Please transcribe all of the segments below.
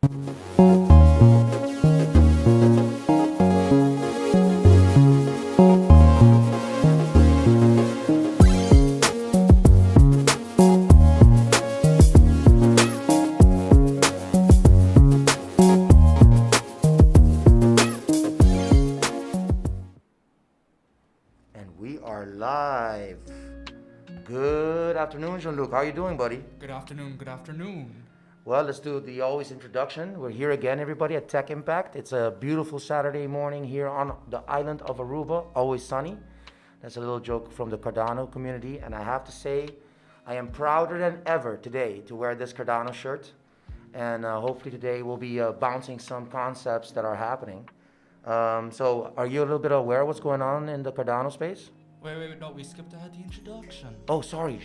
And we are live. Good afternoon, Jean-Luc. How are you doing, buddy? Good afternoon, good afternoon. Well, let's do the always introduction. We're here again, everybody, at Tech Impact. It's a beautiful Saturday morning here on the island of Aruba, always sunny. That's a little joke from the Cardano community. And I have to say, I am prouder than ever today to wear this Cardano shirt. And hopefully today we'll be bouncing some concepts that are happening. So are you a little bit aware of what's going on in the Cardano space? Wait, no, we skipped ahead the introduction. Oh, sorry.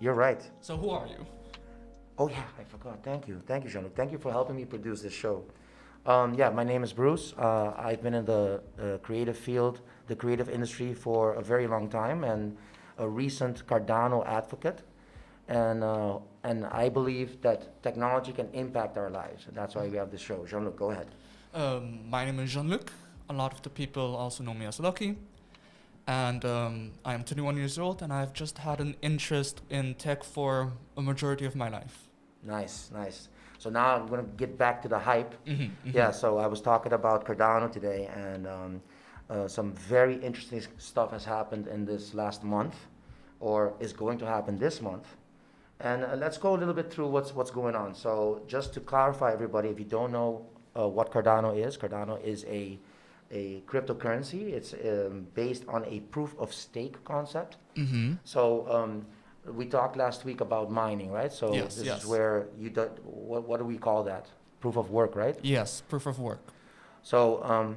You're right. So who are you? Oh yeah, I forgot. Thank you, Jean-Luc. Thank you for helping me produce this show. Yeah, my name is Bruce. I've been in the creative field, the creative industry for a very long time, and a recent Cardano advocate. And I believe that technology can impact our lives, and that's why we have this show. Jean-Luc, go ahead. My name is Jean-Luc. A lot of the people also know me as Lucky. And I am 21 years old, and I've just had an interest in tech for a majority of my life. Nice, nice. So now I'm going to get back to the hype. Mm-hmm. Yeah, so I was talking about Cardano today, and some very interesting stuff has happened in this last month, or is going to happen this month. And let's go a little bit through what's going on. So just to clarify, everybody, if you don't know what Cardano is a cryptocurrency. It's based on a proof of stake concept. Mm-hmm. So we talked last week about mining, right? So Yes, this yes. is where you do, what do we call that? Proof of work, right? Yes, proof of work. So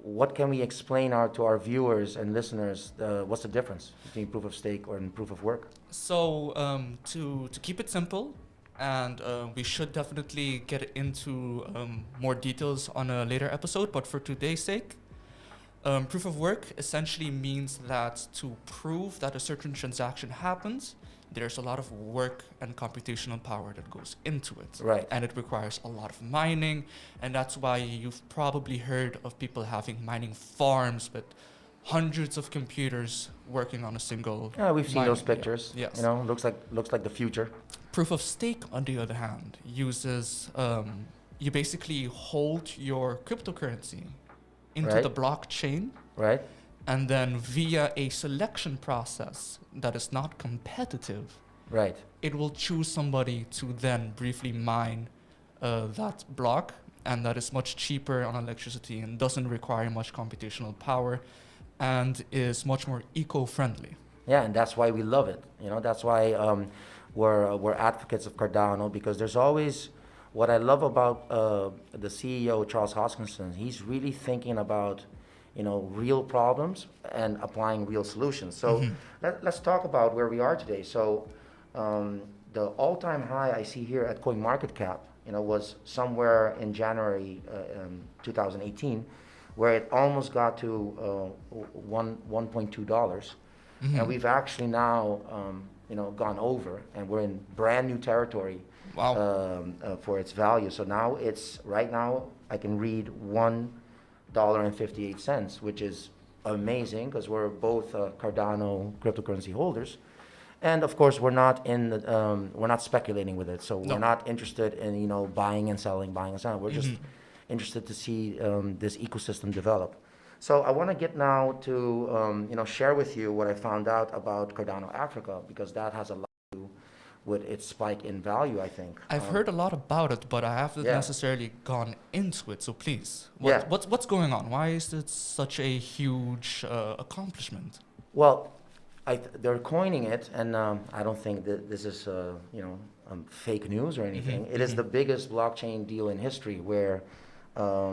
what can we explain to our viewers and listeners? What's the difference between proof of stake and proof of work? So to keep it simple, and we should definitely get into more details on a later episode, but for today's sake, proof of work essentially means that to prove that a certain transaction happens, there's a lot of work and computational power that goes into it. Right. And it requires a lot of mining, and that's why you've probably heard of people having mining farms with hundreds of computers working on a single. Yeah, we've seen mining. those pictures. Yeah. Yes. You know, looks like the future. Proof of stake, on the other hand, uses you basically hold your cryptocurrency into Right. the blockchain, Right. and then via a selection process that is not competitive, Right. it will choose somebody to then briefly mine that block, and that is much cheaper on electricity and doesn't require much computational power and is much more eco-friendly. Yeah, and that's why we love it. You know, that's why we're advocates of Cardano, because there's always what I love about the CEO Charles Hoskinson. He's really thinking about, you know, real problems and applying real solutions. So let's talk about where we are today. So the all-time high I see here at CoinMarketCap, you know, was somewhere in January 2018, where it almost got to $1.2. And we've actually now, you know, gone over, and we're in brand new territory. Wow. For its value. So now right now I can read $1.58, which is amazing because we're both Cardano cryptocurrency holders. And of course, we're not speculating with it. So we're not interested in, you know, buying and selling. We're just interested to see this ecosystem develop. So I want to get now to, you know, share with you what I found out about Cardano Africa, because that has a lot to do with its spike in value, I think. I've heard a lot about it, but I haven't Yeah. necessarily gone into it. So please, Yeah. what's going on? Why is it such a huge accomplishment? Well, they're coining it, and I don't think that this is, you know, fake news or anything. It is the biggest blockchain deal in history, where a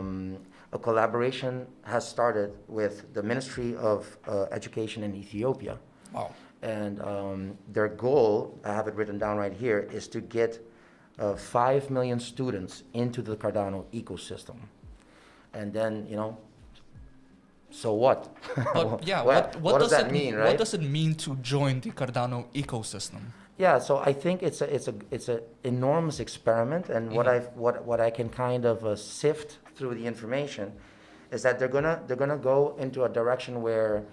collaboration has started with the Ministry of Education in Ethiopia. Wow. And their goal, I have it written down right here, is to get 5 million students into the Cardano ecosystem. And then, you know, so what? But yeah, what does that mean, right? What does it mean to join the Cardano ecosystem? Yeah, so I think it's a enormous experiment, and what I can kind of sift through the information is that they're gonna go into a direction where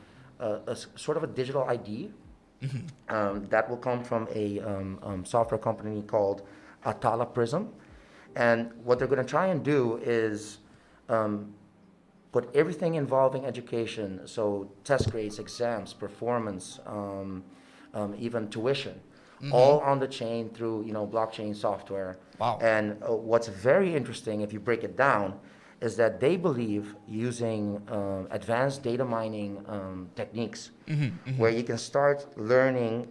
sort of a digital ID that will come from a software company called Atala Prism, and what they're gonna try and do is put everything involving education, so test grades, exams, performance, even tuition, all on the chain through blockchain software. Wow. And what's very interesting, if you break it down, is that they believe using advanced data mining techniques, where you can start learning,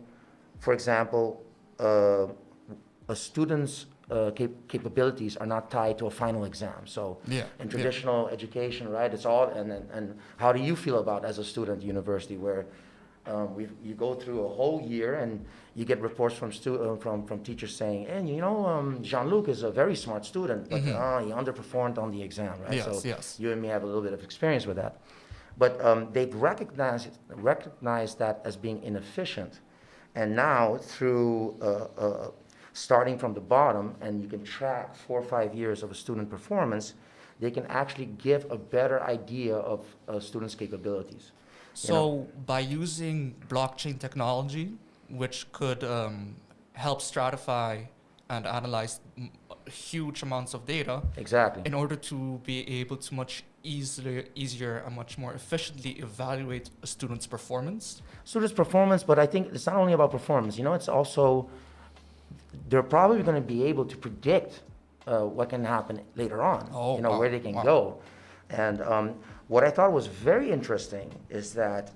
for example, a student's capabilities are not tied to a final exam. So Yeah, in yeah. traditional education, right, it's all, and how do you feel about as a student at university where you go through a whole year and you get reports from teachers saying, and Jean-Luc is a very smart student, but he underperformed on the exam, right? Yes, So yes. you and me have a little bit of experience with that. But they've recognized that as being inefficient. And now through starting from the bottom, and you can track 4 or 5 years of a student performance, they can actually give a better idea of a student's capabilities. So by using blockchain technology, which could help stratify and analyze huge amounts of data, Exactly. in order to be able to much easier and much more efficiently evaluate a student's performance. Students' performance, but I think it's not only about performance. It's also they're probably going to be able to predict what can happen later on. Oh, wow, where they can wow. go, and what I thought was very interesting is that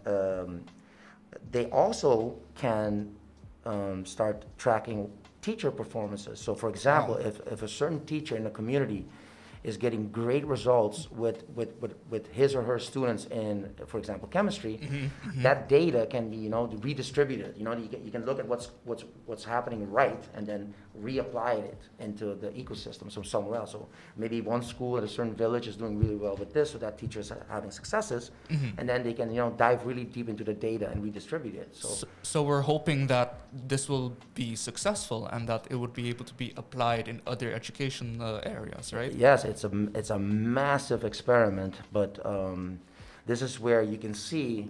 they also can start tracking teacher performances. So, for example, Wow. if a certain teacher in the community is getting great results with his or her students in, for example, chemistry, that data can be redistributed. You can look at what's happening right and then reapply it into the ecosystem from somewhere else. So maybe one school at a certain village is doing really well with this, so that teacher is having successes, and then they can dive really deep into the data and redistribute it. So we're hoping that this will be successful and that it would be able to be applied in other education areas, right? Yes, it's a massive experiment, but this is where you can see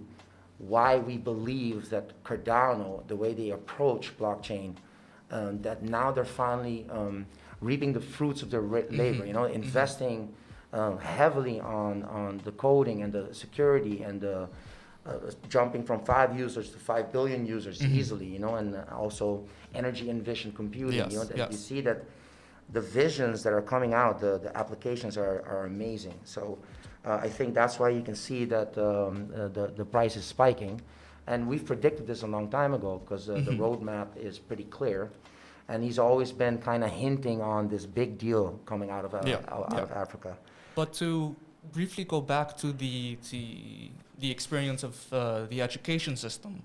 why we believe that Cardano, the way they approach blockchain, that now they're finally reaping the fruits of their labor. Investing heavily on the coding and the security and the jumping from 5 users to 5 billion users easily. And also energy efficient computing. Yes, You see that the visions that are coming out, the applications are amazing. So I think that's why you can see that the price is spiking. And we've predicted this a long time ago because the roadmap is pretty clear. And he's always been kind of hinting on this big deal coming out of of Africa. But to briefly go back to the experience of the education system,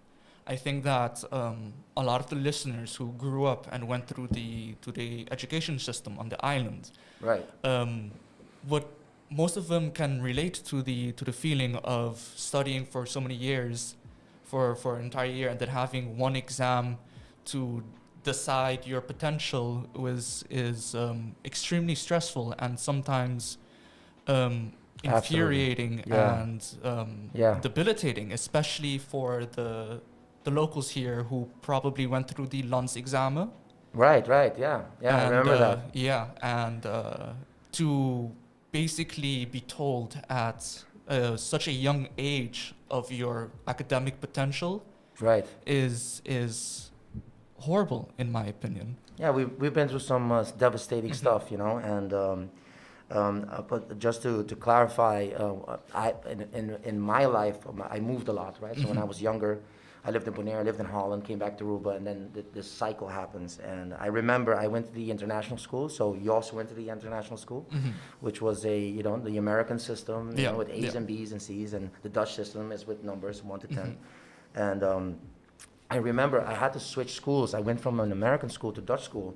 I think that a lot of the listeners who grew up and went through the education system on the island, Right. what most of them can relate to the feeling of studying for so many years, for an entire year, and then having one exam to decide your potential is extremely stressful and sometimes infuriating and debilitating, especially for the locals here who probably went through the Landsexamen. Right, yeah, I remember that. Yeah, and to basically be told at such a young age of your academic potential, right, is horrible in my opinion. Yeah, we've been through some devastating stuff, and but just to clarify, in my life, I moved a lot, right? So when I was younger, I lived in Bonaire, I lived in Holland, came back to Aruba, and then this cycle happens. And I remember I went to the international school, so you also went to the international school, which was the American system, with A's and B's and C's, and the Dutch system is with numbers 1 to 10. And I remember I had to switch schools. I went from an American school to Dutch school,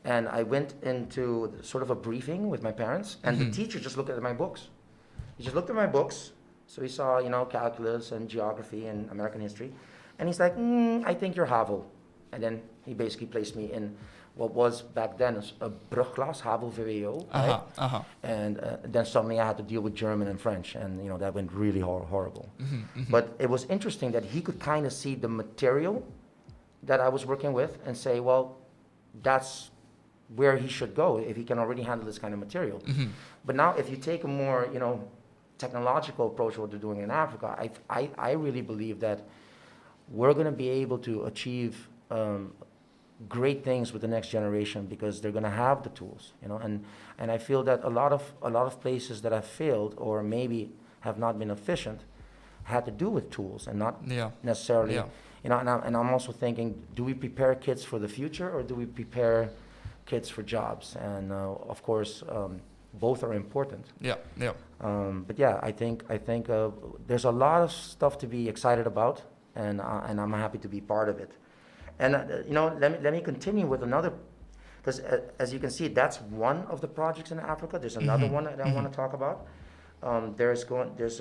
and I went into sort of a briefing with my parents, and the teacher just looked at my books. He just looked at my books, so he saw, calculus and geography and American history. And he's like, I think you're HAVO. and then he basically placed me in what was back then a brugklas, HAVO VWO, right? Uh-huh. Uh-huh. And then suddenly I had to deal with German and French, and that went really horrible. But it was interesting that he could kind of see the material that I was working with and say, well, that's where he should go if he can already handle this kind of material. But now if you take a more, technological approach to what they're doing in Africa, I really believe that we're going to be able to achieve great things with the next generation because they're going to have the tools, and I feel that a lot of places that have failed or maybe have not been efficient had to do with tools and not necessarily, and I'm also thinking, do we prepare kids for the future or do we prepare kids for jobs? And of course, both are important. But yeah, I think there's a lot of stuff to be excited about, and I'm happy to be part of it. And let me continue with another, because as you can see, that's one of the projects in Africa. There's another one that I want to talk about. There's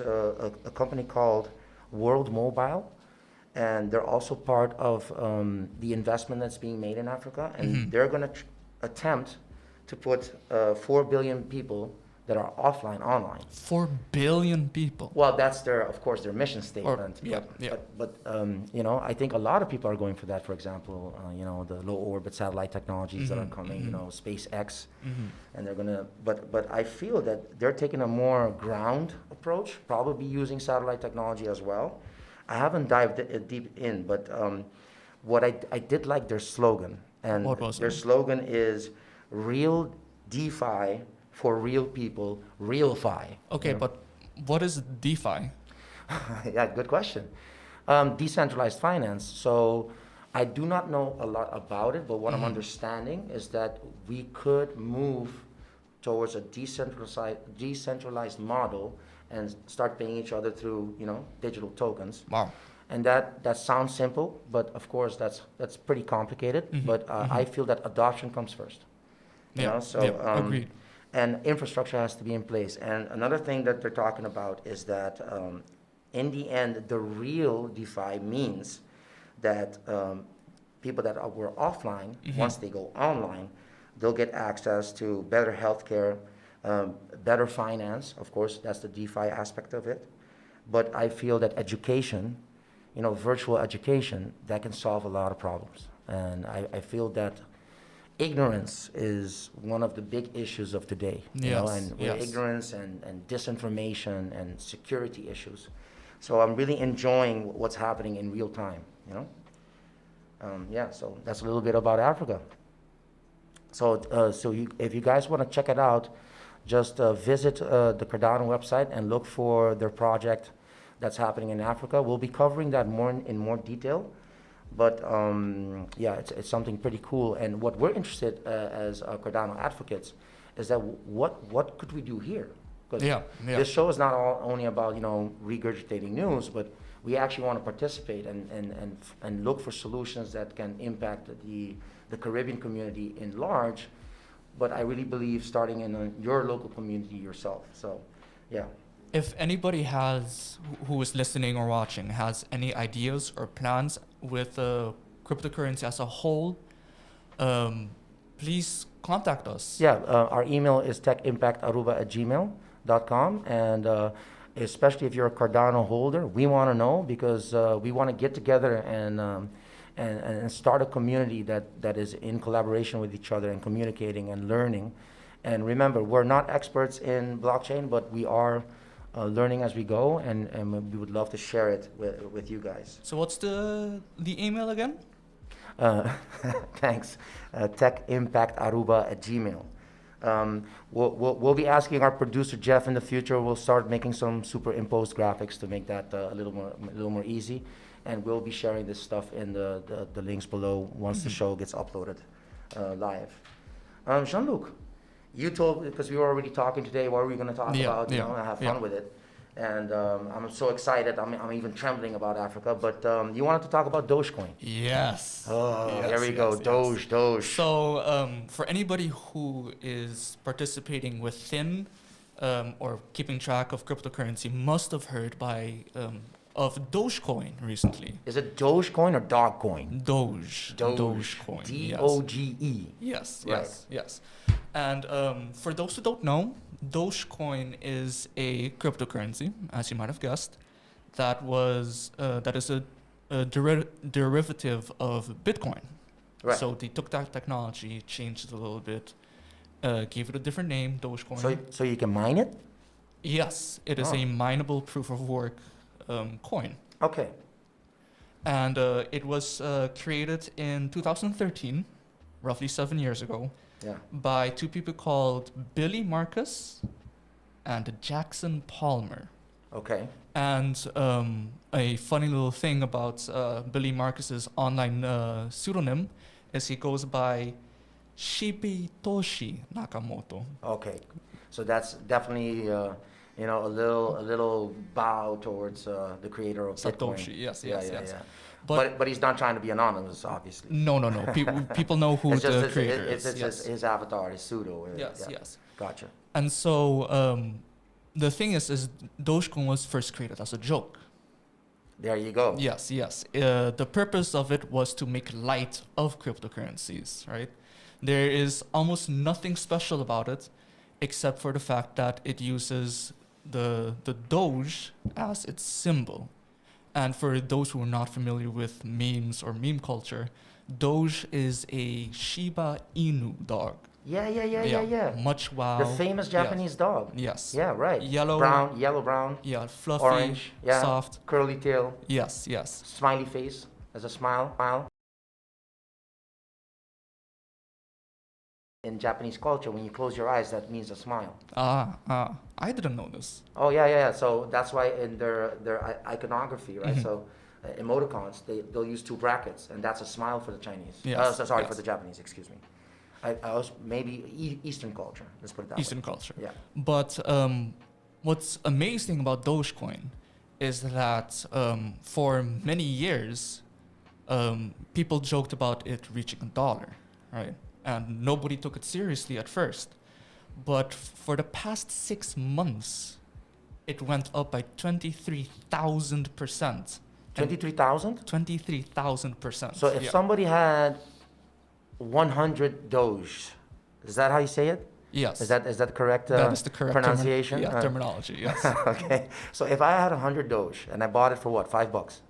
a company called World Mobile, and they're also part of the investment that's being made in Africa, and they're going to attempt to put 4 billion people that are offline online. 4 billion people. Well, that's of course, their mission statement. But I think a lot of people are going for that. For example, the low orbit satellite technologies that are coming. SpaceX, and they're gonna. But I feel that they're taking a more ground approach, probably using satellite technology as well. I haven't dived deep in, but what I did like their slogan, and what was their slogan is "Real DeFi for real people, real fi." Okay, but what is DeFi? Yeah, good question. Decentralized finance. So I do not know a lot about it, but what I'm understanding is that we could move towards a decentralized model and start paying each other through, digital tokens. Wow. And that sounds simple, but of course that's pretty complicated. But I feel that adoption comes first. Agreed. And infrastructure has to be in place. And another thing that they're talking about is that in the end, the real DeFi means that people that were offline, once they go online, they'll get access to better healthcare, better finance. Of course, that's the DeFi aspect of it. But I feel that education, virtual education, that can solve a lot of problems. And I feel that ignorance is one of the big issues of today, ignorance and disinformation and security issues. So I'm really enjoying what's happening in real time, so that's a little bit about Africa. So if you guys want to check it out, just visit the Cardano website and look for their project that's happening in Africa. We'll be covering that in more detail. But it's something pretty cool. And what we're interested as Cardano advocates is that what could we do here? Because this show is not only about regurgitating news, but we actually want to participate and look for solutions that can impact the Caribbean community in large. But I really believe starting in your local community yourself. So, yeah. If anybody who is listening or watching has any ideas or plans with cryptocurrency as a whole, please contact us. Yeah, our email is techimpactaruba@gmail.com, and especially if you're a Cardano holder, we want to know because we want to get together and start a community that is in collaboration with each other and communicating and learning. And remember, we're not experts in blockchain, but we are learning as we go, and we would love to share it with you guys. So what's the email again? Thanks. techimpactaruba@gmail. We'll be asking our producer Jeff in the future. We'll start making some superimposed graphics to make that a little more easy, and we'll be sharing this stuff in the links below once the show gets uploaded live. Jean-Luc, you told, because we were already talking today, what are we going to talk about? Have fun with it. And I'm so excited. I'm even trembling about Africa. But you wanted to talk about Dogecoin. Yes. Here we go. Doge. So for anybody who is participating within or keeping track of cryptocurrency, must have heard by of Dogecoin recently. Is it Dogecoin or Dogcoin? Dogecoin. Doge. Yes, Right. yes, yes. And for those who don't know, Dogecoin is a cryptocurrency, as you might have guessed, that is a derivative of Bitcoin. Right. So they took that technology, changed it a little bit, gave it a different name, Dogecoin. So you can mine it? Yes, it is a mineable proof of work coin. Okay. And it was created in 2013, roughly 7 years ago, Yeah. by two people called Billy Marcus and Jackson Palmer. Okay. And a funny little thing about Billy Marcus's online pseudonym is he goes by Shibitoshi Nakamoto. Okay. So that's definitely a little bow towards the creator of Bitcoin. Satoshi, yes, Yeah, yes, yeah, yes. yeah. But But he's not trying to be anonymous, obviously. no. People know who It's just the creator it's is. Yes. his avatar, his pseudo. Yes, Yeah. yes. Gotcha. And so the thing is Dogecoin was first created as a joke. There you go. Yes, yes. The purpose of it was to make light of cryptocurrencies, right? There is almost nothing special about it, except for the fact that it uses the Doge as its symbol. And for those who are not familiar with memes or meme culture, Doge is a Shiba Inu dog. Yeah. Much wow. The famous Japanese dog. Yes. Yeah, right. Yellow. Yellow, brown, Yeah, fluffy, orange, yeah, soft. curly tail, Yes, yes. smiley face, as a smile. In Japanese culture, when you close your eyes, that means a smile. I didn't know this. Oh yeah. So that's why in their iconography, right? Mhm. So emoticons, they'll use two brackets, and that's a smile for the Chinese. Yes, Sorry, yes. for the Japanese. Excuse me. I was maybe Eastern culture. Let's put it that Eastern way. culture. Yeah. But what's amazing about Dogecoin is that for many years, people joked about it reaching $1, right? And nobody took it seriously at first. But for the past 6 months, it went up by 23,000%. 23,000. 23,000%. So if somebody had 100 Doge, is that how you say it? Yes. Is that correct? That is the correct pronunciation? terminology, yes. Okay. So if I had 100 Doge and I bought it for what, $5?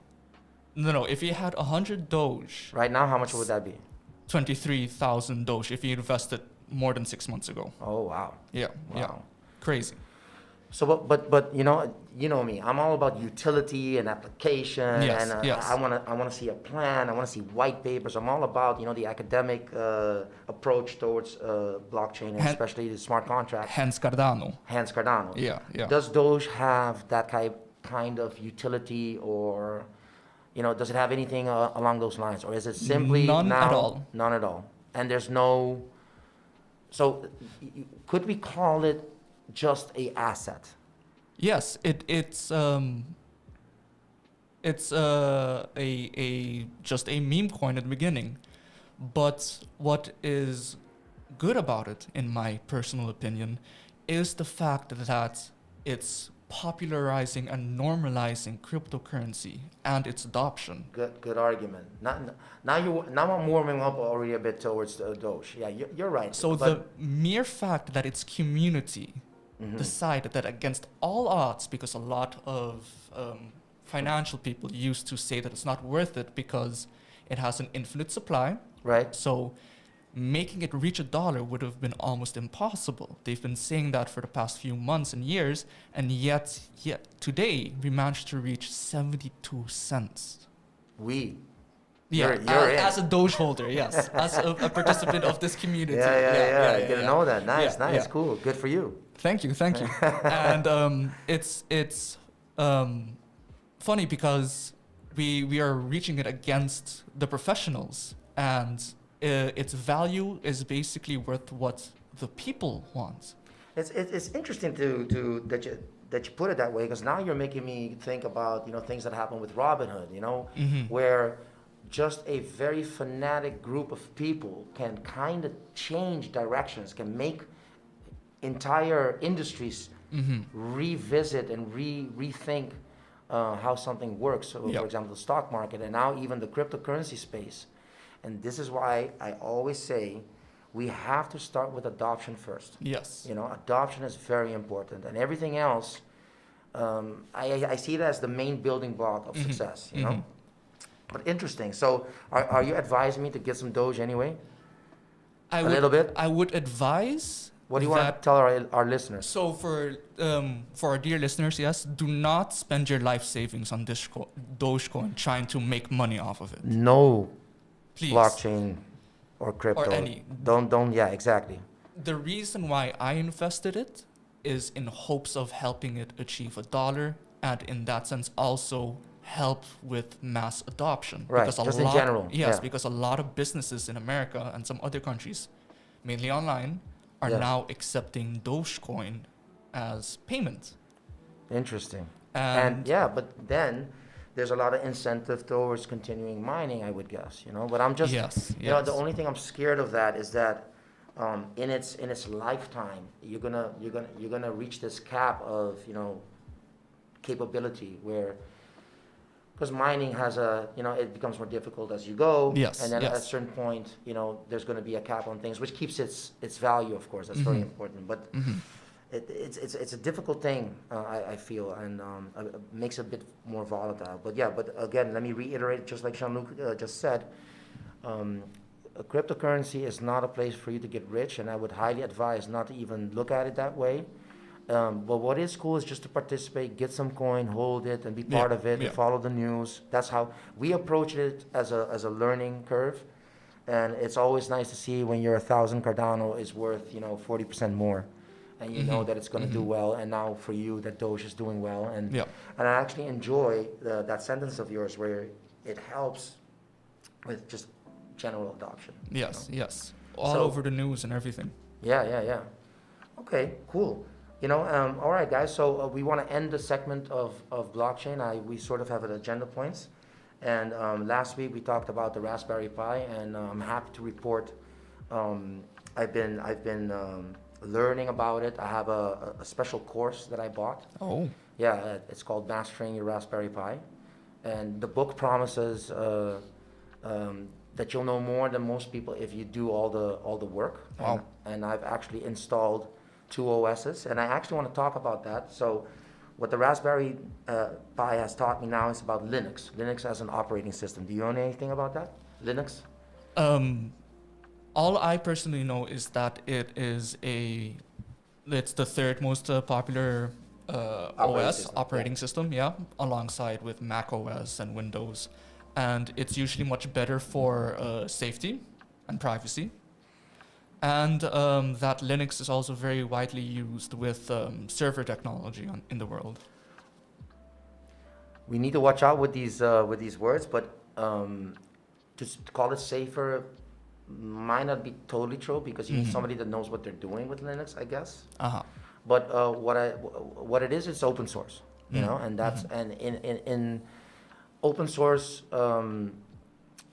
No, if you had 100 Doge, Right now, how much would that be? 23,000 Doge if you invested more than 6 months ago. Oh wow. Yeah, yeah. Wow. Crazy. So, but you know me. I'm all about utility and application, Yes, and yes. I wanna see a plan. I wanna see white papers. I'm all about the academic approach towards blockchain, and especially the smart contract. Hence Cardano. Hence Cardano. Yeah, yeah. Does Doge have that kind of utility, or does it have anything along those lines, or is it simply None at all. None at all. And there's no. So, could we call it just a asset? Yes, it's just a meme coin at the beginning. But what is good about it, in my personal opinion, is the fact that it's popularizing and normalizing cryptocurrency and its adoption. Good argument. Now I'm warming up already a bit towards the Doge. Yeah, you're right. So the mere fact that its community decided that against all odds, because a lot of financial people used to say that it's not worth it because it has an infinite supply. Right. So making it reach $1 would have been almost impossible. They've been saying that for the past few months and years, and yet today we managed to reach 72 cents. You're in. As a Doge holder, yes, as a participant of this community. Yeah. Didn't know that. Nice, Yeah. cool. Good for you. Thank you. And it's funny because we are reaching it against the professionals, and its value is basically worth what the people want. It's interesting to that you put it that way, because now you're making me think about things that happen with Robinhood, where just a very fanatic group of people can kind of change directions, can make entire industries revisit and rethink how something works. So, Yep. for example, the stock market, and now even the cryptocurrency space. And this is why I always say we have to start with adoption first. Yes. You know, adoption is very important, and everything else, I see it as the main building block of success. You know, but interesting. So, are you advising me to get some Doge anyway? A little bit. I would advise. What do you want to tell our listeners? So for our dear listeners, yes, do not spend your life savings on Dogecoin trying to make money off of it. No Please. blockchain or crypto. Or any. Don't. Yeah, exactly. The reason why I invested it is in hopes of helping it achieve $1, and in that sense also help with mass adoption. Right, Because just in general, Yes, yeah. because a lot of businesses in America and some other countries, mainly online, are Yeah. now accepting Dogecoin as payment. Interesting. And And yeah, but then there's a lot of incentive towards continuing mining, I would guess. You know, but I'm just yes, you know, yes. the only thing I'm scared of that is that in its lifetime, you're gonna reach this cap of, you know, capability where, because mining has a, you know, it becomes more difficult as you go. Yes, And then at a yes. certain point, you know, there's going to be a cap on things, which keeps its value, of course. That's very important. But it's a difficult thing, I feel, and makes it a bit more volatile. But yeah, but again, let me reiterate, just like Jean-Luc just said, a cryptocurrency is not a place for you to get rich, and I would highly advise not to even look at it that way. But what is cool is just to participate, get some coin, hold it, and be part Yeah, of it, yeah. and follow the news. That's how we approach it as a learning curve. And it's always nice to see when your 1,000 Cardano is worth, you know, 40% more. And you know that it's going to do well. And now for you, that Doge is doing well. And Yeah. and I actually enjoy that sentence of yours where it helps with just general adoption. you Yes, know? yes. All So- over the news and everything. Yeah. Okay, cool. You know, all right, guys. So we want to end the segment of blockchain. We sort of have an agenda points, and last week we talked about the Raspberry Pi, and I'm happy to report I've been learning about it. I have a special course that I bought. Oh. Yeah, it's called Mastering Your Raspberry Pi, and the book promises that you'll know more than most people if you do all the work. Wow. And I've actually installed 2 OSs, and I actually want to talk about that. So, what the Raspberry Pi has taught me now is about Linux. Linux as an operating system. Do you know anything about that? Linux? All I personally know is that it's the third most popular operating system, yeah, alongside with Mac OS and Windows. And it's usually much better for safety and privacy. And that Linux is also very widely used with server technology in the world. We need to watch out with these words, but to call it safer might not be totally true because you need somebody that knows what they're doing with Linux, I guess. Uh-huh. But what it is, it's open source, you know, and that's and in open source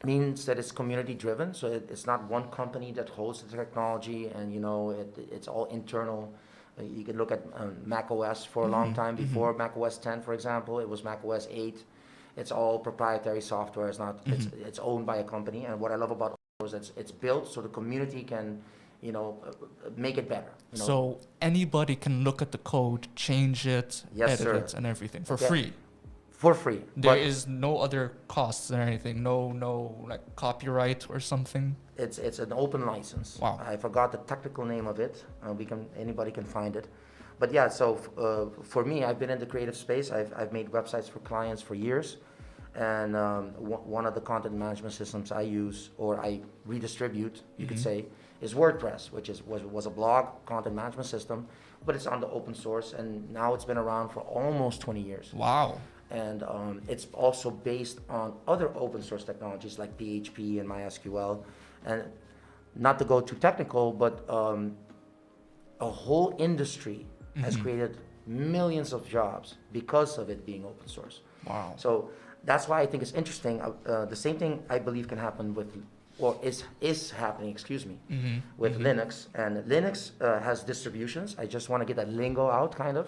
means that it's community driven, so it's not one company that holds the technology, and you know it's all internal. You can look at Mac OS for a long time before Mac OS 10, for example. It was Mac OS 8. It's all proprietary software. It's not. It's owned by a company. And what I love about is that it's built so the community can, you know, make it better. You know? So anybody can look at the code, change it, Yes, edit sir. it, and everything for Yeah. free. For free. There But is no other costs or anything. No like copyright or something. it's an open license. Wow. I forgot the technical name of it. Anybody can find it. But yeah, so for me, I've been in the creative space. I've made websites for clients for years, and one of the content management systems I use or I redistribute, you could say, is WordPress, which was a blog content management system, but it's on the open source, and now it's been around for almost 20 years. Wow. And it's also based on other open source technologies like PHP and MySQL. And not to go too technical, but a whole industry has created millions of jobs because of it being open source. Wow. So that's why I think it's interesting. The same thing I believe can happen with, or is happening, excuse me, with Linux. And Linux has distributions. I just want to get that lingo out, kind of,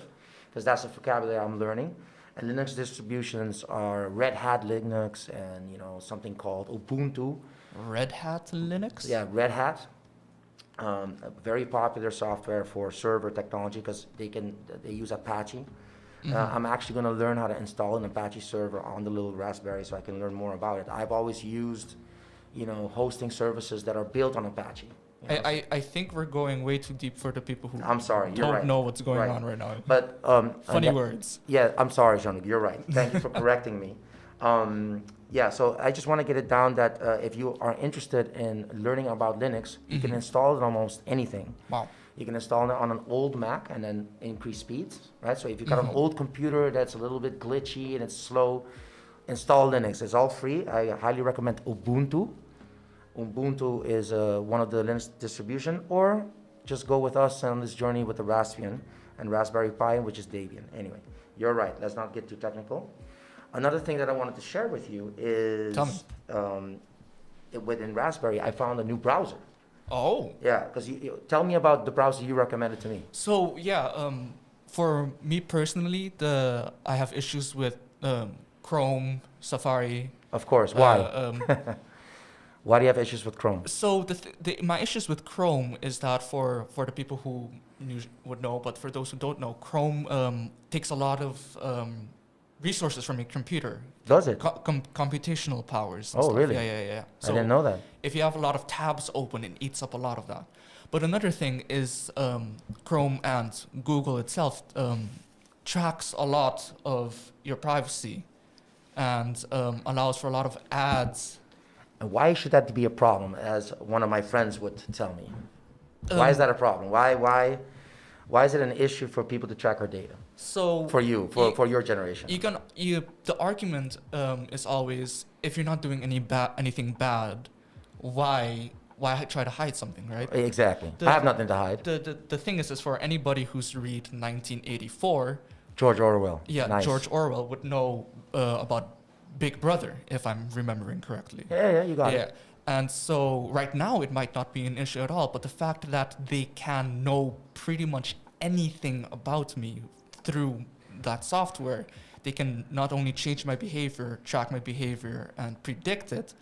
because that's the vocabulary I'm learning. And Linux distributions are Red Hat Linux and something called Ubuntu. Red Hat Linux? Yeah, Red Hat. A very popular software for server technology because they use Apache. I'm actually going to learn how to install an Apache server on the little Raspberry so I can learn more about it. I've always used, hosting services that are built on Apache. I think we're going way too deep for the people who I'm sorry, you're don't right. know what's going Right. on right now. But Funny words. Yeah, I'm sorry, Jean-Luc, you're right. Thank you for correcting me. Yeah, so I just want to get it down that if you are interested in learning about Linux, you can install it on almost anything. Wow. You can install it on an old Mac and then increase speeds, right? So if you've got an old computer that's a little bit glitchy and it's slow, install Linux. It's all free. I highly recommend Ubuntu. Ubuntu is one of the Linux distribution, or just go with us on this journey with the Raspbian and Raspberry Pi, which is Debian. Anyway, you're right. Let's not get too technical. Another thing that I wanted to share with you is within Raspberry, I found a new browser. Oh. Yeah, because you tell me about the browser you recommended to me. So yeah, for me personally, I have issues with Chrome, Safari. Of course. Why? Why do you have issues with Chrome? So my issues with Chrome is that for the people who would know, but for those who don't know, Chrome takes a lot of resources from your computer. Does it? Computational powers. And Oh, stuff. really? Yeah. I didn't know that. If you have a lot of tabs open, it eats up a lot of that. But another thing is Chrome and Google itself tracks a lot of your privacy and allows for a lot of ads. And why should that be a problem, as one of my friends would tell me? Why is that a problem? Why is it an issue for people to track our data? So for for your generation. The argument is always, if you're not doing anything bad, why try to hide something, right? Exactly. I have nothing to hide. The thing is for anybody who's read 1984, George Orwell. Yeah, Nice. George Orwell would know about Big Brother, if I'm remembering correctly. Yeah, you got it. And so right now it might not be an issue at all, but the fact that they can know pretty much anything about me through that software, they can not only change my behavior, track my behavior, and predict it.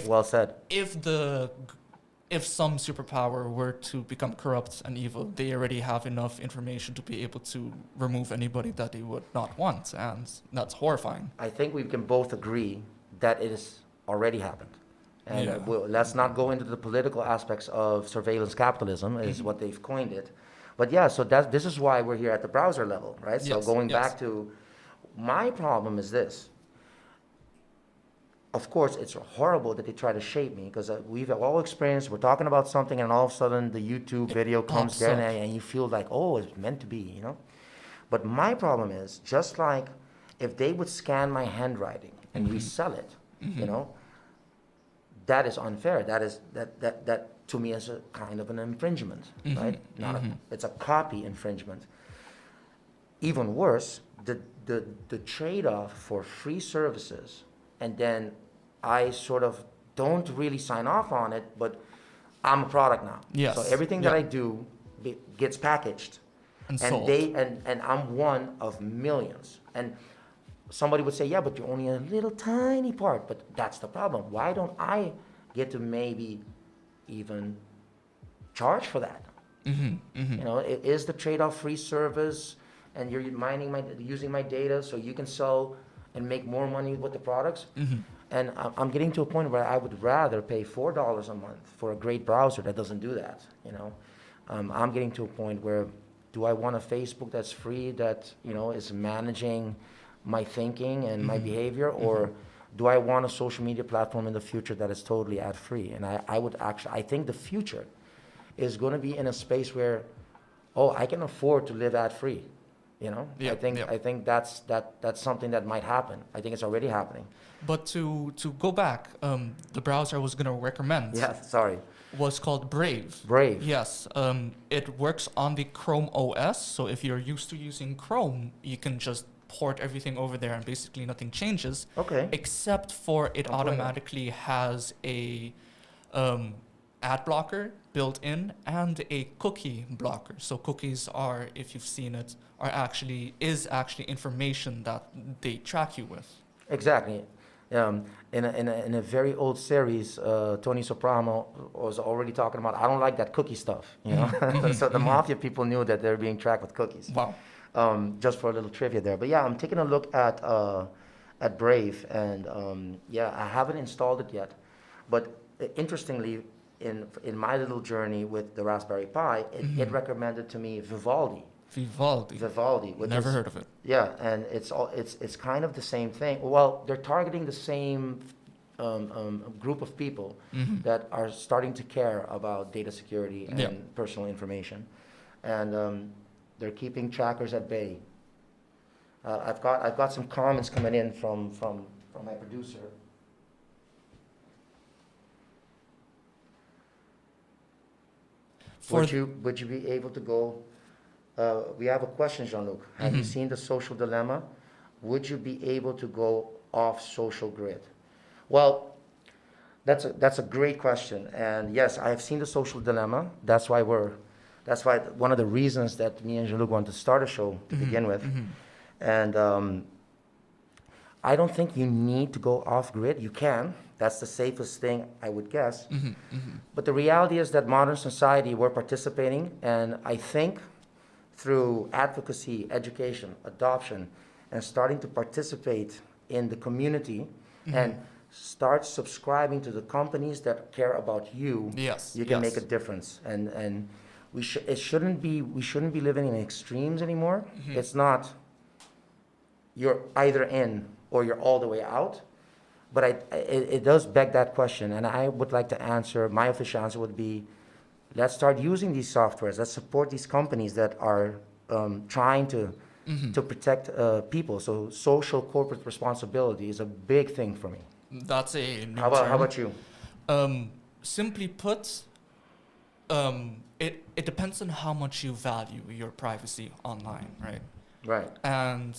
Well said. If some superpower were to become corrupt and evil, they already have enough information to be able to remove anybody that they would not want, and that's horrifying. I think we can both agree that it has already happened. And let's not go into the political aspects of surveillance capitalism, is what they've coined it. But yeah, so this is why we're here at the browser level, right? So going back to, my problem is this. Of course, it's horrible that they try to shape me, because we've all experienced, we're talking about something and all of a sudden the YouTube video comes there and you feel like, oh, it's meant to be, But my problem is, just like if they would scan my handwriting and resell it, that is unfair. That to me is a kind of an infringement, right? It's a copy infringement. Even worse, the trade-off for free services, and then I sort of don't really sign off on it, but I'm a product now. Yes. So everything that I do gets packaged, and sold. And I'm one of millions. And somebody would say, yeah, but you're only a little tiny part. But that's the problem. Why don't I get to maybe even charge for that? Is the trade-off free service, and you're using my data so you can sell and make more money with the products? And I'm getting to a point where I would rather pay $4 a month for a great browser that doesn't do that. I'm getting to a point where, do I want a Facebook that's free, that is managing my thinking and my behavior, or do I want a social media platform in the future that is totally ad-free? And I think the future is going to be in a space where, I can afford to live ad-free. I think that's something that might happen. I think it's already happening. But to go back, the browser I was going to recommend was called Brave. Brave. Yes. It works on the Chrome OS. So if you're used to using Chrome, you can just port everything over there and basically nothing changes. Okay. Except for it automatically has a ad blocker built in and a cookie blocker. So cookies are, if you've seen it, is actually information that they track you with. Exactly. In a very old series, Tony Soprano was already talking about, I don't like that cookie stuff, you know? So the mafia people knew that they're being tracked with cookies. Wow. Just for a little trivia there. But yeah, I'm taking a look at Brave, and yeah, I haven't installed it yet. But interestingly, in my little journey with the Raspberry Pi, it recommended to me Vivaldi. Vivaldi. Which Never is, heard of it. yeah, and it's kind of the same thing. Well, they're targeting the same group of people that are starting to care about data security and personal information, and they're keeping trackers at bay. I've got some comments coming in from my producer. Would you be able to go? We have a question, Jean-Luc. Have you seen the social dilemma? Would you be able to go off social grid? Well, that's a great question, and yes, I have seen the social dilemma. That's why one of the reasons that me and Jean-Luc wanted to start a show to begin with, and I don't think you need to go off grid. You can. That's the safest thing, I would guess. But the reality is that modern society, we're participating, and I think through advocacy, education, adoption, and starting to participate in the community and start subscribing to the companies that care about you, you can make a difference. And we shouldn't be living in extremes anymore. It's not you're either in or you're all the way out. But it does beg that question, and I would like to answer, my official answer would be, let's start using these softwares. Let's support these companies that are trying to protect people. So social corporate responsibility is a big thing for me. That's a new How term. about you? Simply put, it depends on how much you value your privacy online, right? Right. And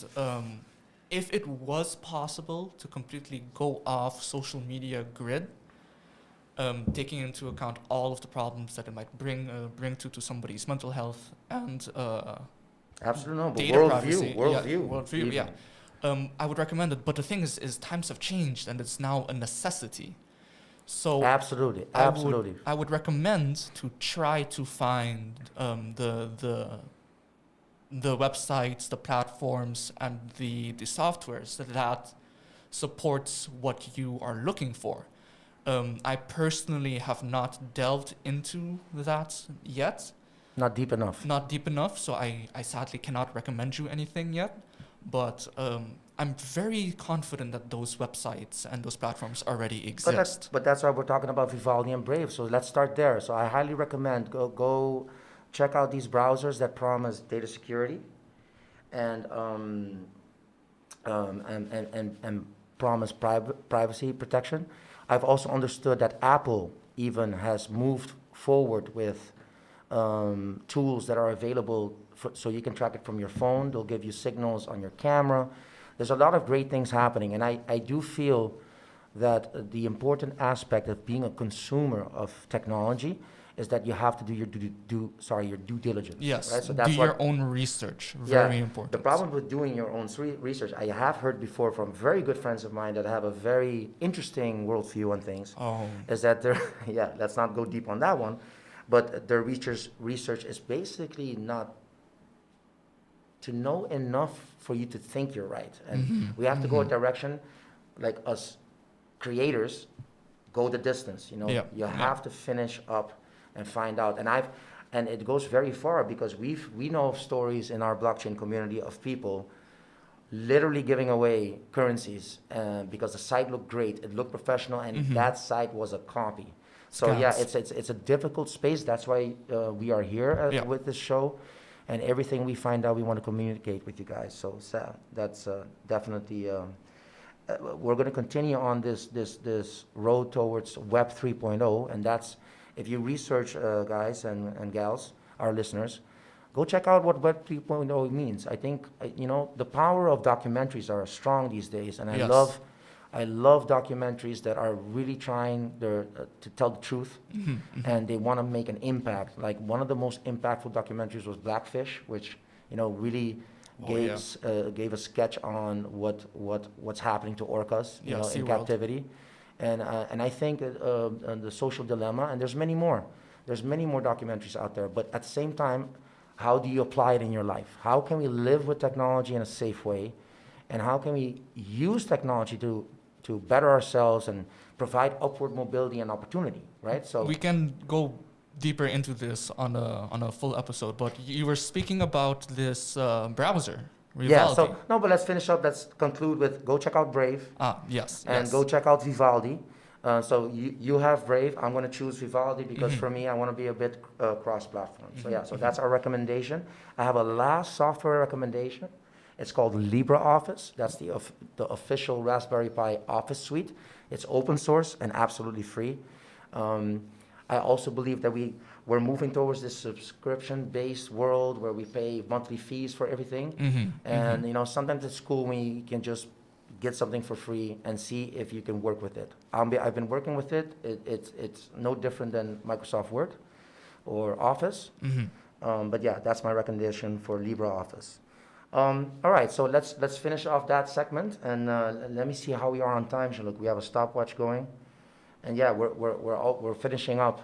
if it was possible to completely go off social media grid, taking into account all of the problems that it might bring to somebody's mental health and Absolutely no, but data privacy, worldview, yeah. I would recommend it, but the thing is times have changed and it's now a necessity. So absolutely. I would recommend to try to find the websites, the platforms, and the softwares that supports what you are looking for. I personally have not delved into that yet. Not deep enough. So I sadly cannot recommend you anything yet. But I'm very confident that those websites and those platforms already exist. But that's why we're talking about Vivaldi and Brave. So let's start there. So I highly recommend go check out these browsers that promise data security and promise privacy protection. I've also understood that Apple even has moved forward with tools that are available so you can track it from your phone. They'll give you signals on your camera. There's a lot of great things happening, and I do feel that the important aspect of being a consumer of technology is that you have to do your due diligence. Yes, right? So that's do your own research. Very important. The problem with doing your own research, I have heard before from very good friends of mine that have a very interesting worldview on things, is that let's not go deep on that one, but their research is basically not to know enough for you to think you're right. And we have to go a direction, like us creators, go the distance. You have to finish up and find out. And it goes very far because we know of stories in our blockchain community of people literally giving away currencies because the site looked great, it looked professional, and that site was a copy. So it's a difficult space. That's why we are here with this show, and everything we find out, we want to communicate with you guys. So that's definitely. We're going to continue on this road towards Web 3.0, and that's, if you research, guys and gals, our listeners, go check out what Web 3.0 means. I think the power of documentaries are strong these days, and I love I love documentaries that are really trying to tell the truth, and they want to make an impact. Like one of the most impactful documentaries was Blackfish, which really gave a sketch on what's happening to orcas, Yeah, in SeaWorld. captivity, and I think the social dilemma, and there's many more. There's many more documentaries out there, but at the same time, how do you apply it in your life? How can we live with technology in a safe way, and how can we use technology to better ourselves and provide upward mobility and opportunity, right? So We can go deeper into this on a full episode, but you were speaking about this browser, Vivaldi. yeah, so no, but let's finish up. Let's conclude with go check out Brave Yes, and yes. go check out Vivaldi. So you have Brave. I'm going to choose Vivaldi because for me, I want to be a bit cross-platform. So yeah, so that's our recommendation. I have a last software recommendation. It's called LibreOffice. That's the official Raspberry Pi Office suite. It's open source and absolutely free. I also believe that we're moving towards this subscription-based world where we pay monthly fees for everything. And sometimes it's cool when you can just get something for free and see if you can work with it. I've been working with it. It's no different than Microsoft Word or Office. But yeah, that's my recommendation for LibreOffice. All right, so let's finish off that segment, and let me see how we are on time. Look, we have a stopwatch going, and yeah, we're finishing up.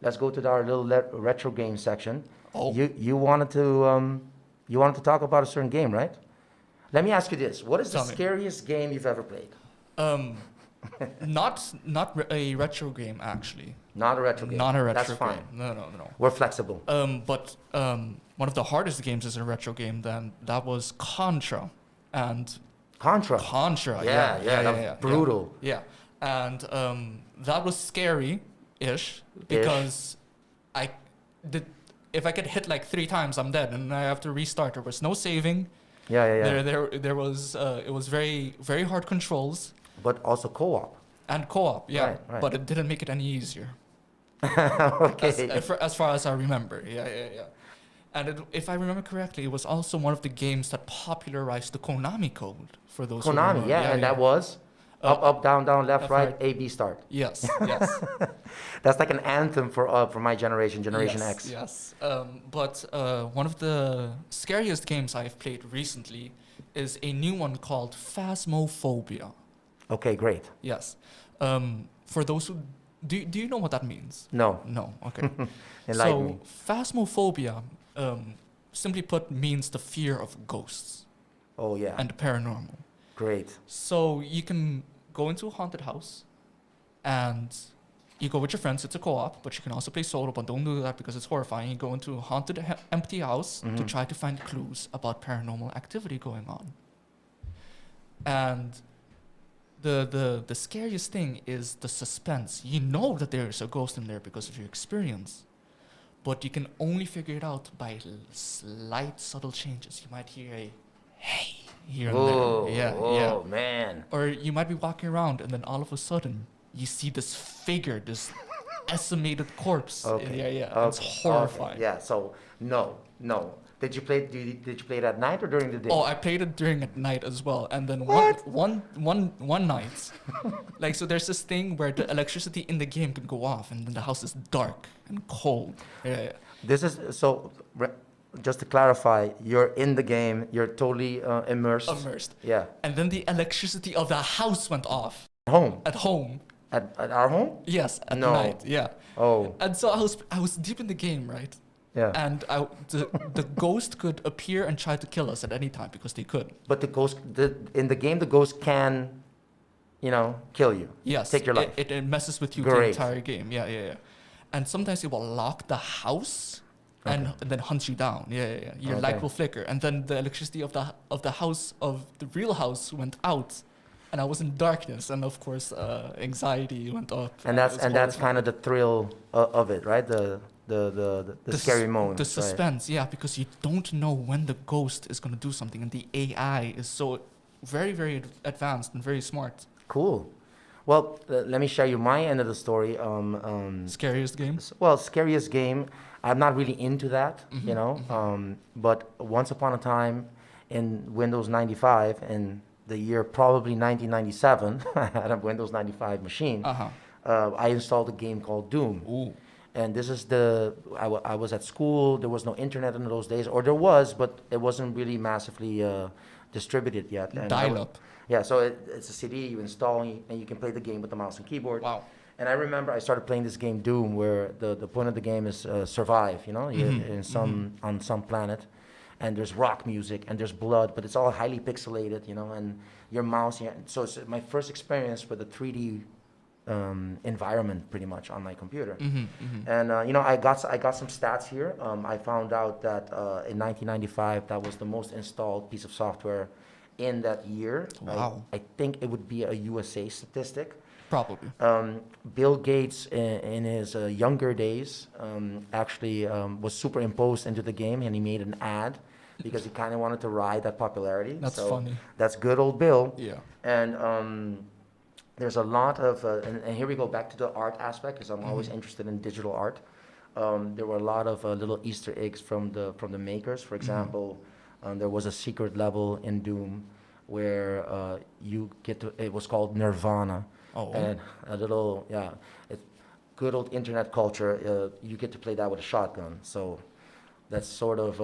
Let's go to our little retro game section. Oh. You wanted to talk about a certain game, right? Let me ask you this: what is the Tell me. scariest game you've ever played? Not a retro game actually. Not a retro game. Not a retro That's fine. game. No. We're flexible. But one of the hardest games is a retro game. Then that was Contra, and Contra. Yeah, That's brutal. Yeah, and that was scary-ish because I did. If I get hit like 3 times, I'm dead, and I have to restart. There was no saving. Yeah. There was it was very very hard controls But also co-op. and co-op. Yeah, Right. but it didn't make it any easier. Okay. As far as I remember. Yeah. And if I remember correctly, it was also one of the games that popularized the Konami code for those. Konami, that was up, down, left, right, A, B, start. Yes. That's like an anthem for my generation, Generation X. Yes. But one of the scariest games I've played recently is a new one called Phasmophobia. Okay, great. Yes. For those who do you know what that means? No. No. Okay. Enlighten me. Phasmophobia, simply put, means the fear of ghosts Oh yeah. and the paranormal. Great. So you can go into a haunted house, and you go with your friends. It's a co-op, but you can also play solo. But don't do that because it's horrifying. You go into a haunted, empty house to try to find clues about paranormal activity going on. And the scariest thing is the suspense. You know that there is a ghost in there because of your experience, but you can only figure it out by slight, subtle changes. You might hear a "hey" here and there. Yeah. Man. Or you might be walking around, and then all of a sudden you see this figure, this decimated corpse. Okay. Yeah. It's horrifying. Okay. Yeah. So no. Did you play it at night or during the day? Oh, I played it during at night as well, and then What? one night, like, so there's this thing where the electricity in the game can go off, and then the house is dark and cold. Yeah. This is so. Just to clarify, you're in the game. You're totally immersed. Immersed. Yeah. And then the electricity of the house went off Home. at home. At our home? Yes, at No. night. Yeah. Oh. And so I was deep in the game, right? Yeah. And the ghost could appear and try to kill us at any time because they could. But in the game, the ghost can, kill you. Yes. Take your life. It messes with you Great. the entire game. Yeah. And sometimes it will lock the house and then hunt you down. Yeah. Your light will flicker, and then the electricity of the house, of the real house, went out, and I was in darkness, and of course anxiety went up. And that's kind of the thrill of it, right? The scary moment. The suspense, yeah, because you don't know when the ghost is going to do something, and the AI is so very, very advanced and very smart. Cool. Well, let me share you my end of the story. Scariest games? Well, scariest game. I'm not really into that, But once upon a time, in Windows 95, and the year probably 1997. I had a Windows 95 machine. Uh-huh. I installed a game called Doom. Ooh. And this is I was at school. There was no internet in those days, or there was, but it wasn't really massively distributed yet. And Dial-up. yeah, so it's a CD you install and you can play the game with the mouse and keyboard. Wow. And I remember I started playing this game Doom, where the point of the game is survive. You know, you're in on some planet, and there's rock music and there's blood, but it's all highly pixelated. You know, and your mouse. Yeah, so it's my first experience with a 3D environment, pretty much on my computer. And you know, I got some stats here. I found out that in 1995, that was the most installed piece of software in that year. Wow. I think it would be a USA statistic. Probably. Bill Gates, in his younger days, actually was superimposed into the game, and he made an ad because he kind of wanted to ride that popularity. That's so funny. That's good old Bill. Yeah. And there's a lot of, and here we go back to the art aspect, because I'm always interested in digital art. There were a lot of little Easter eggs from the makers. For example, there was a secret level in Doom where you get to, it was called Nirvana. Oh. And a little, it's good old internet culture. You get to play that with a shotgun. So that's sort of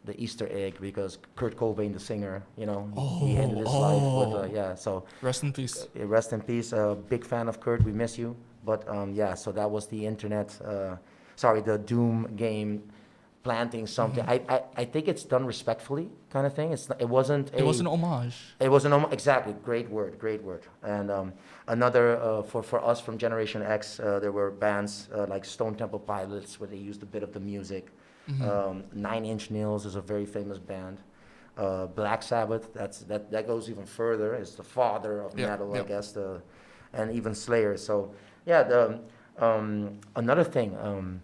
the Easter egg, because Kurt Cobain, the singer, you know, he ended his life with, so. Rest in peace. Rest in peace. Big fan of Kurt. We miss you. But so that was the internet, the Doom game planting something. I think it's done respectfully, kind of thing. It wasn't It was an homage. It was an exactly, great word. And another for us from Generation X, there were bands like Stone Temple Pilots, where they used a bit of the music. 9 Inch Nails is a very famous band. Black Sabbath, that goes even further. It's the father of metal, I guess. And even Slayer. So yeah, another thing.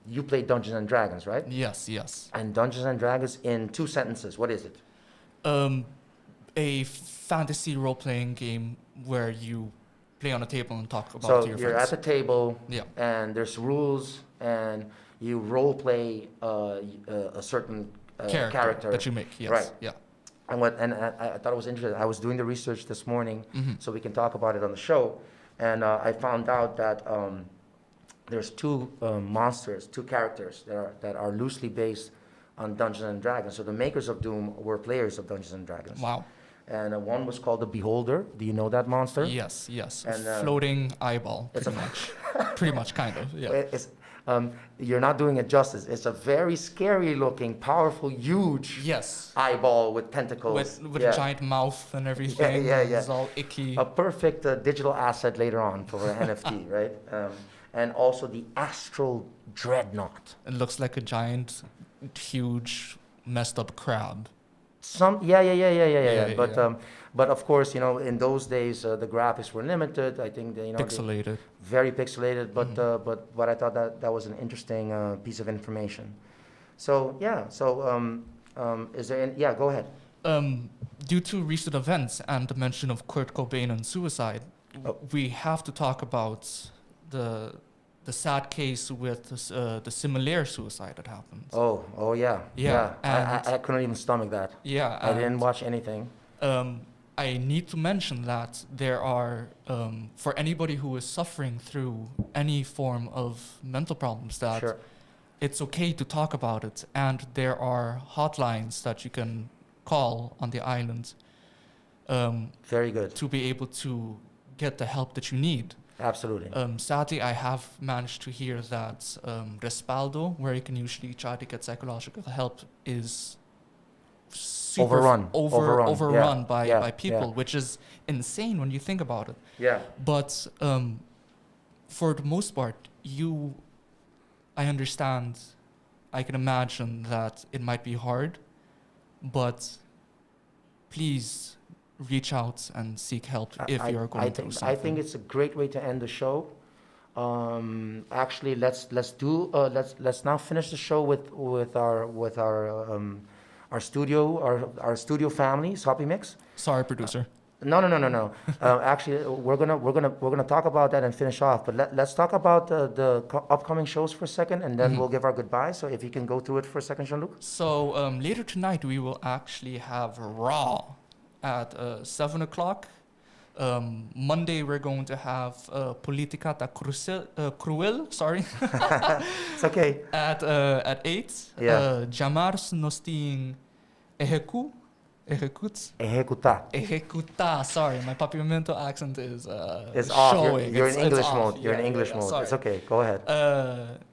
You play Dungeons and Dragons, right? Yes. And Dungeons and Dragons, in 2 sentences, what is it? A fantasy role-playing game where you play on a table and talk about So your you're friends. at the table, Yeah. and there's rules, and you role play a certain character that you make. Yes. Right. Yeah. And I thought it was interesting. I was doing the research this morning, so we can talk about it on the show, and I found out that there's 2 monsters, 2 characters that are loosely based on Dungeons and Dragons. So the makers of Doom were players of Dungeons and Dragons. Wow. And one was called the Beholder. Do you know that monster? Yes. And, Floating eyeball. it's Pretty much. Pretty much, kind of. Yeah. It's, you're not doing it justice. It's a very scary looking, powerful, huge Yes. eyeball with tentacles. With a giant mouth and everything. yeah. It's all icky. A perfect digital asset later on for an NFT, right? And also the Astral Dreadnought. It looks like a giant, huge, messed up crab. Yeah. But yeah. but of course, you know, in those days the graphics were limited. I think Pixelated. very pixelated. But I thought that was an interesting piece of information. So yeah. Is there any? Yeah, go ahead. Due to recent events and the mention of Kurt Cobain and suicide, we have to talk about the sad case with the similar suicide that happened. Oh yeah. Yeah, I couldn't even stomach that. Yeah, I didn't watch anything. I need to mention that there are, for anybody who is suffering through any form of mental problems, that Sure. it's okay to talk about it, and there are hotlines that you can call on the island Very good. to be able to get the help that you need. Absolutely. Sadly, I have managed to hear that Respaldo, where you can usually try to get psychological help, is super overrun by people, which is insane when you think about it. Yeah. But for the most part, I understand, I can imagine that it might be hard, but please reach out and seek help if you're going through something. I think it's a great way to end the show. Actually, let's now finish the show with our studio family, Soppy Mix. Sorry, producer. No. Actually, we're gonna talk about that and finish off. But let's talk about the upcoming shows for a second, and then we'll give our goodbye. So if you can go through it for a second, Jean-Luc. So later tonight we will actually have Raw at 7 o'clock. Monday we're going to have Politica ta Cruel, sorry, It's okay. at 8. Yeah. Jamars nos ting Ejecu, Ejecuta, sorry, my Papiamento accent is It's off. showing. You're in It's English off. mode. You're in Yeah, English yeah, mode. sorry. It's okay. Go ahead.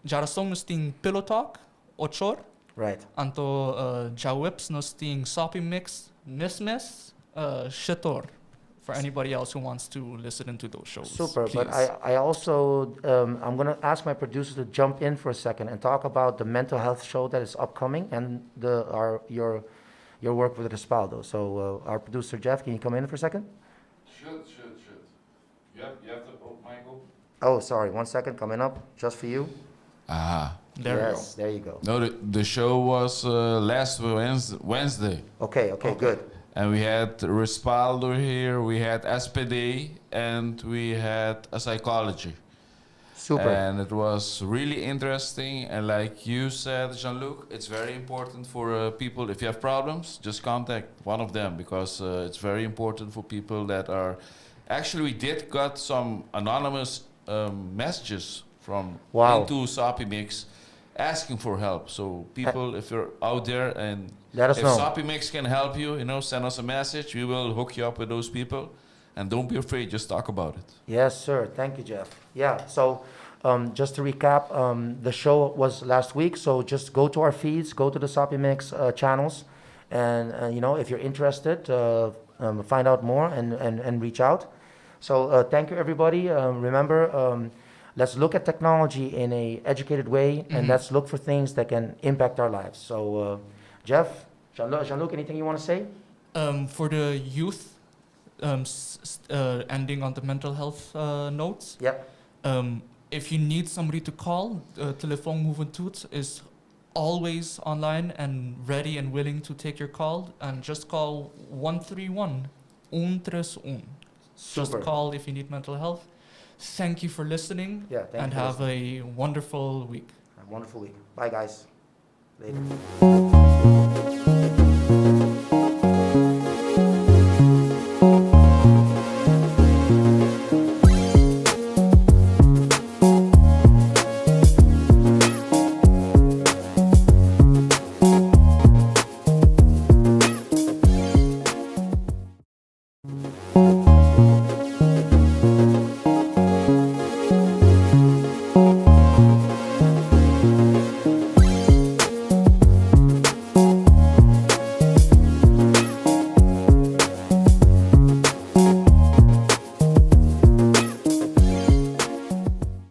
Jarasong nos ting Pillow Talk, Ochor. Right. Anto Jawips nos ting Soppy Mix, Miss, Shitor. For anybody else who wants to listen into those shows. Super. Please. But I also, I'm going to ask my producer to jump in for a second and talk about the mental health show that is upcoming and your work with Respaldo. So our producer, Jeff, can you come in for a second? Should. You have to, oh, Michael? Oh, sorry. 1 second. Coming up just for you. Ah. There Yes, there you go. No, the show was last Wednesday. Okay, good. And we had Respaldo here, we had SPD, and we had a psychology. Super. And it was really interesting. And like you said, Jean-Luc, it's very important for people, if you have problems, just contact one of them, because it's very important for people that are... Actually, we did got some anonymous messages from Wow. into Soppy Mix asking for help. So people, if you're out there and Let us if know. Soppy Mix can help you, send us a message. We will hook you up with those people. And don't be afraid, just talk about it. Yes, sir. Thank you, Jeff. Yeah, so just to recap, the show was last week, so just go to our feeds, go to the Soppy Mix channels, and, if you're interested, find out more and reach out. So thank you, everybody. Remember, let's look at technology in a educated way, and let's look for things that can impact our lives. So, Jeff, Jean-Luc, anything you want to say? For the youth, ending on the mental health notes. Yep. If you need somebody to call, Telefoon Moventut is always online and ready and willing to take your call. And just call 131 131. Just Super. call if you need mental health. Thank you for listening. Yeah, thank and you for have a wonderful week. Have a wonderful week. Bye, guys. Later.